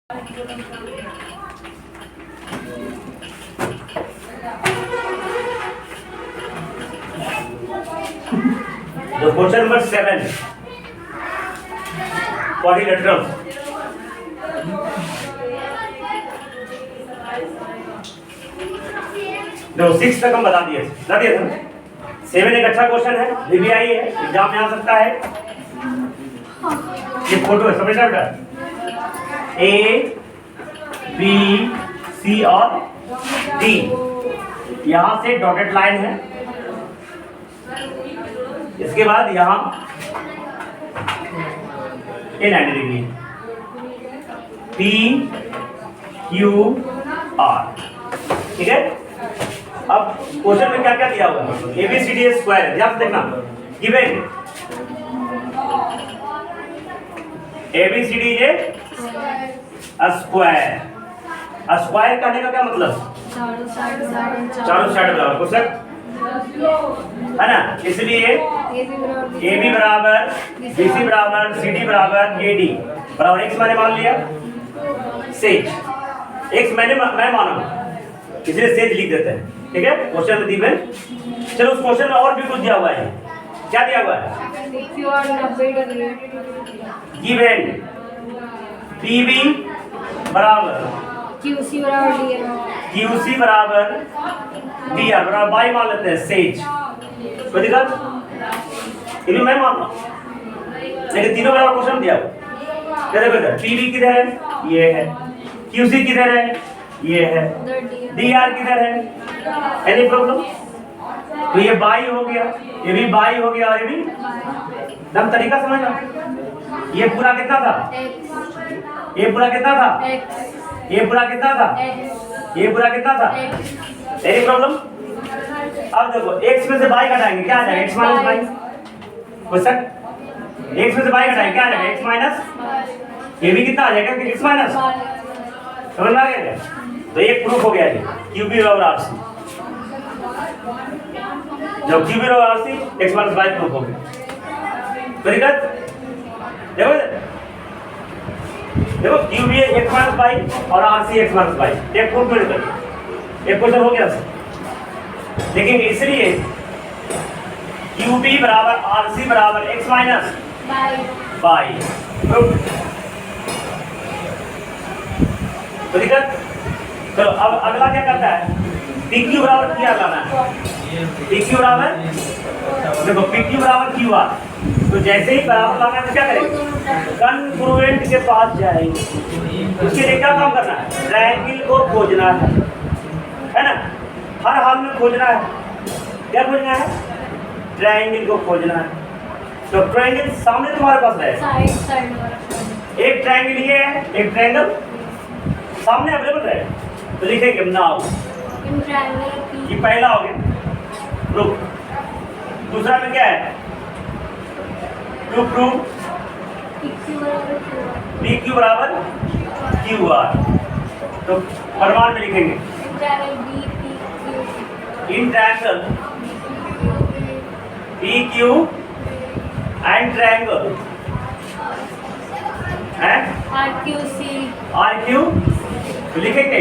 The question number 7. Quadrilateral. देखो 6 तक हम बता दिए था। 7 एक अच्छा क्वेश्चन है, VBI है, एग्जाम में आ सकता है। ये फोटो है, समझ रहे हो? A, B, C और D, यहाँ से डॉटेड लाइन है। इसके बाद यहाँ ये 90 डिग्री P, Q, R, ठीक है। अब क्वेश्चन में क्या क्या दिया हुआ है? ABCD स्क्वायर है, ध्यान से देखना। गिवन ABCD है स्क्वायर। स्क्वायर कहने का क्या मतलब? चारों साइड बराबर क्वेश्चन है ना। इसलिए AB बराबर BC बराबर CD बराबर AD बराबर x मैंने मान लिया, सेज x मैं माना, इसलिए सेज लिख देते हैं, ठीक है। क्वेश्चन में दी है। चलो उस क्वेश्चन में और भी कुछ दिया हुआ है। क्या दिया हुआ है? गिवन PB बराबर QC बराबर DR बराबर बाई मान लेते हैं, सेज। कोई दिक्कत? इन्हें मैं मान रहा हूं, लेकिन तीनों बराबर क्वेश्चन दिया हुआ। देखो इधर PB किधर है? ये है। QC किधर है? ये है। DR किधर है? Any problem? तो ये बाई हो गया, ये भी बाई हो गया, और ये भी दम तरीका समझना। ये पूरा कितना था? ये पूरा कितना था? ये पूरा कितना था? ये पूरा कितना था? Any problem? अब देखो x में से बाई घटाएंगे, क्या आ जाएगा? x minus by. Question x में से बाई घटाएंगे, क्या आ जाएगा? x minus. ये भी कितना आ जाएगा? x minus. समझ में आ गया? तो एक प्रूफ हो गया जी, QB बराबर RC। जब QB बराबर RC, x minus by proof हो गया। तो दिक्कत देखो QB x माइनस बाई और RC x माइनस बाई, एक प्रूफ मिल गया, एक क्वेश्चन हो गया। लेकिन इसलिए QB बराबर RC बराबर x माइनस बाई। तो दिक्कत। चलो अब अगला क्या करता है? PQ बराबर QR लाना है। PQ बराबर देखो PQ बराबर QR। तो जैसे ही बराबर लाना है तो क्या करेंगे? कॉन्ग्रुएंट के पास जाएंगे। उसके लिए क्या काम करना है? ट्रायंगल को खोजना है ना। हर हाल में खोजना है। क्या खोजना है? ट्रायंगल को खोजना है। तो ट्रायंगल सामने तुम्हारे पास है, एक ट्रायंगल ये है, एक ट्रायंगल सामने अवेलेबल है। तो लिखेंगे नाउ ये पहला हो गया। रुक, दूसरा में क्या है? टू प्रूव PQ बराबर QR। तो प्रमाण में लिखेंगे in triangle PQ and triangle RQ। तो लिखेंगे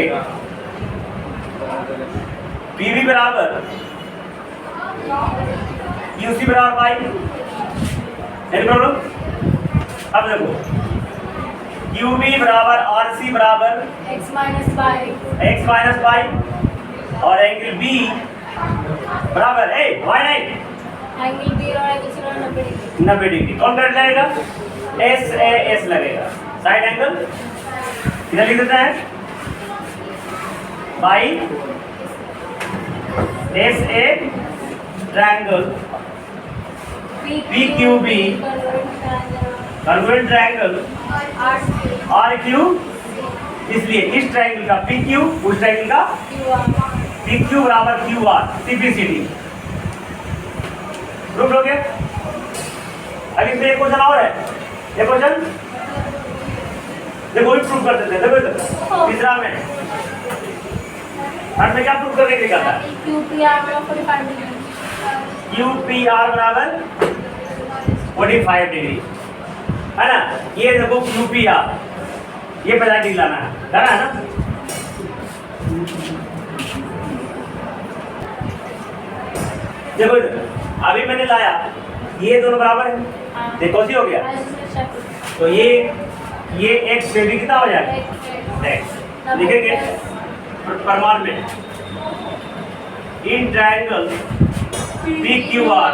PB बराबर QC बराबर बाई। Any problem? अब देखो QB बराबर RC बराबर x माइनस बाई और एंगल B बराबर y नहीं, एंगल B और 90 डिग्री। कौन कर लगेगा? SAS लगेगा, साइड एंगल। किधर लिख देता है? By SA triangle PQB congruent triangle RQ। इसलिए इस ट्रायंगल का PQ, उस ट्रायंगल का PQ बराबर QR CPCD। प्रूफ हो गया। अभी इसमें एक क्वेश्चन और है। ये क्वेश्चन देखो भी प्रूफ कर देते हैं। देखो इधर तीसरा में हर में क्या प्रूफ करने के लिए कहता है? QPR बराबर 45 डिग्री है ना। ये देखो QPR ये 50 डिग्री लाना है ना। देखो अभी मैंने लाया, ये दोनों बराबर है, देखो सी हो गया। तो ये x पे भी कितना हो जाएगा x, लिखेंगे प्रमाण में इन ट्रायंगल PQR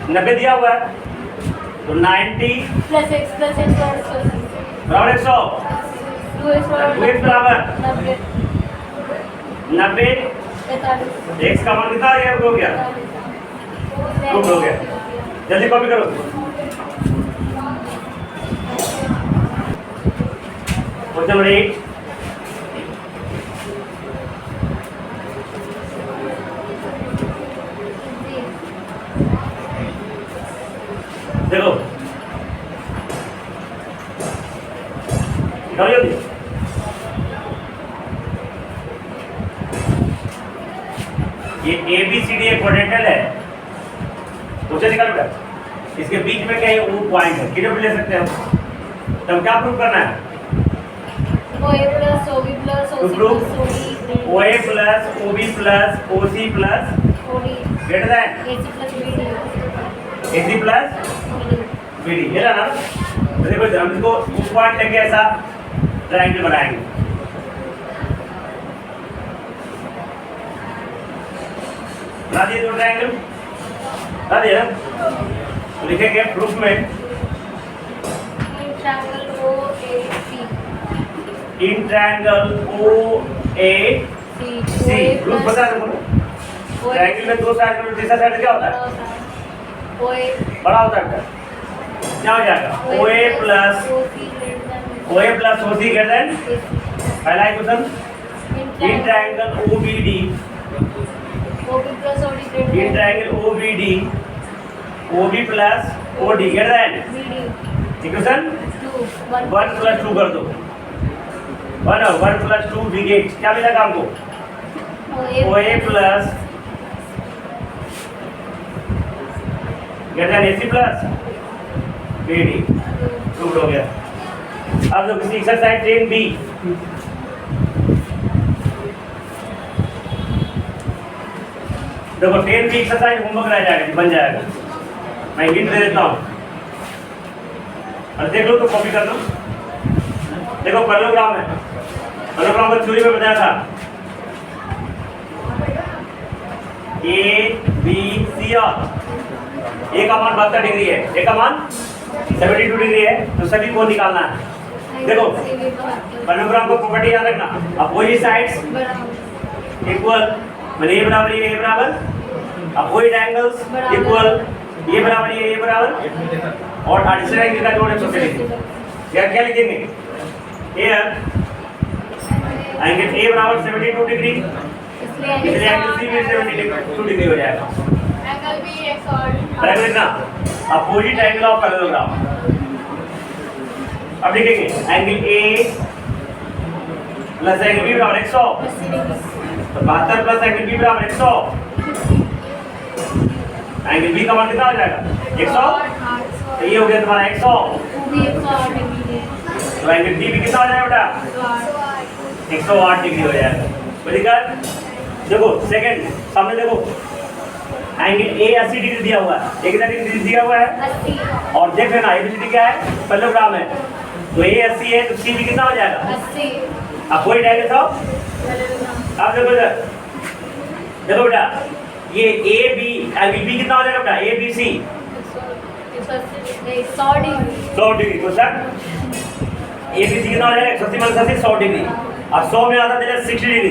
90 दिया हुआ है, तो 90 प्लस x बराबर 100, 2x बराबर 90, x का मान कितना आ गया, हो गया प्रूफ हो गया। जल्दी कॉपी करो। क्वेश्चन नंबर 8, देखो जल्दी। ये ABCD एक क्वाड्रेंटल है, क्वेश्चन निकाल बेटा। इसके बीच में कहीं वो पॉइंट है, किधर भी ले सकते हैं। तब क्या प्रूव करना है, OA plus OB plus to OC prove plus OD OA plus OB plus OC plus OD greater than AC plus BD AC plus BD, ये ना। तो देखो हम इसको पॉइंट लेके ऐसा ट्रायंगल बनाएंगे। बना दिए दो ट्रायंगल, बना दिया ना। तो लिखेंगे प्रूफ में triangle OAC in triangle OAC, proof बता दो। ट्रायंगल में दो साइड में तीसरा साइड क्या होता है, OA बड़ा होता है। क्या हो जाएगा, OA plus OC greater than, पहला question in triangle OBD, OB plus OD in triangle OBD OB plus OD greater than, BD equation 1 plus 2 कर दो। 1 plus 2 भी गेट क्या मिलेगा हमको, OA plus greater than AC plus BD, prove हो गया। अब जो किसी एक्सरसाइज 10B, देखो 10B एक्सरसाइज होमवर्क रह जाएगा, बन जाएगा। मैं हिंट दे देता हूँ और देख लो तो कॉपी कर लो। देखो पैरेललोग्राम है, पैरेललोग्राम को थ्योरी में बताया था ABC और A का मान 72 डिग्री है, A का मान 72 डिग्री है, तो सभी को निकालना है। देखो पैरेललोग्राम को प्रॉपर्टी याद रखना, अपोजिट साइड्स इक्वल, मतलब A बराबर A बराबर, अपोजिट एंगल्स इक्वल, ये बराबर ये बराबर, और एडिशनल एंगल का जोड़ 180। क्या लिखेंगे, here एंगल A बराबर 72 डिग्री, इसलिए एंगल C भी 72 डिग्री हो जाएगा। एंगल B x और बराबर लिखना, अपोजिट एंगल ऑफ पैरेललोग्राम। अब लिखेंगे angle A plus angle B बराबर 100, तो 72 प्लस एंगल B बराबर 100, एंगल B का मान कितना हो जाएगा 100, तो ये हो गया तुम्हारा 100, तो एंगल B भी कितना हो जाएगा बेटा 108 डिग्री हो जाएगा। बराबर। देखो सेकंड सामने देखो, एंगल A 80 डिग्री दिया हुआ है, A कितना डिग्री दिया हुआ है, और देख लेना एबीसीडी क्या है, पैरेललोग्राम है, तो A 80 है तो C भी कितना हो जाएगा 80। अब कोई डायरेक्ट था। अब देखो इधर, देखो बेटा ये A B एंगल B कितना हो जाएगा बेटा ABC 100 डिग्री, क्वेश्चन ABC कितना हो जाएगा 180 माइनस 80 100 डिग्री, और 100 में आधा दे 60 डिग्री,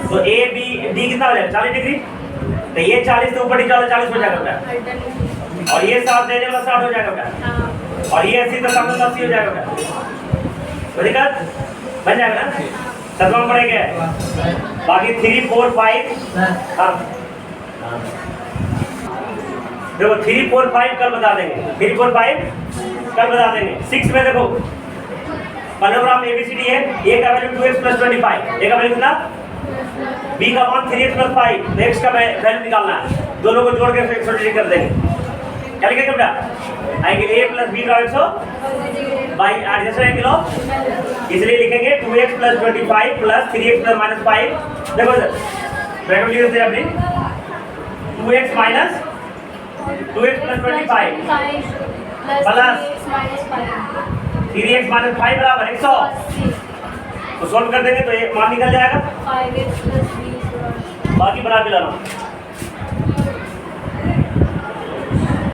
तो A B D कितना हो जाएगा 40 डिग्री, तो ये 40 से ऊपर 40 हो जाएगा बेटा, और ये 7 देने वाला 60 हो जाएगा बेटा, और ये 80 तो 80 हो जाएगा बेटा। दिक्कत बन जाएगा ना, सदमा पड़ेगा। बाकी 3 4 5 देखो 3 4 5 कल बता देंगे, 3 4 5 कल बता देंगे। 6 में देखो पैरेललोग्राम ABCD है, A का वैल्यू 2x + 25, A का वैल्यू कितना, B का मान 3x + 5, x का वैल्यू निकालना है, दोनों को जोड़ के 180 कर देंगे। क्या लिखेंगे बेटा एंगल ए प्लस बी का 100 बाई एडजेसेंट एंगल ऑफ, इसलिए लिखेंगे 2x plus 25 plus 3x plus minus 5। देखो सर ब्रैकेट लिख देते हैं अपनी 2x minus 2x plus 25 plus 3x minus 5 बराबर 100। तो सॉल्व कर देंगे तो ये मान निकल जाएगा, बाकी बना के लाना।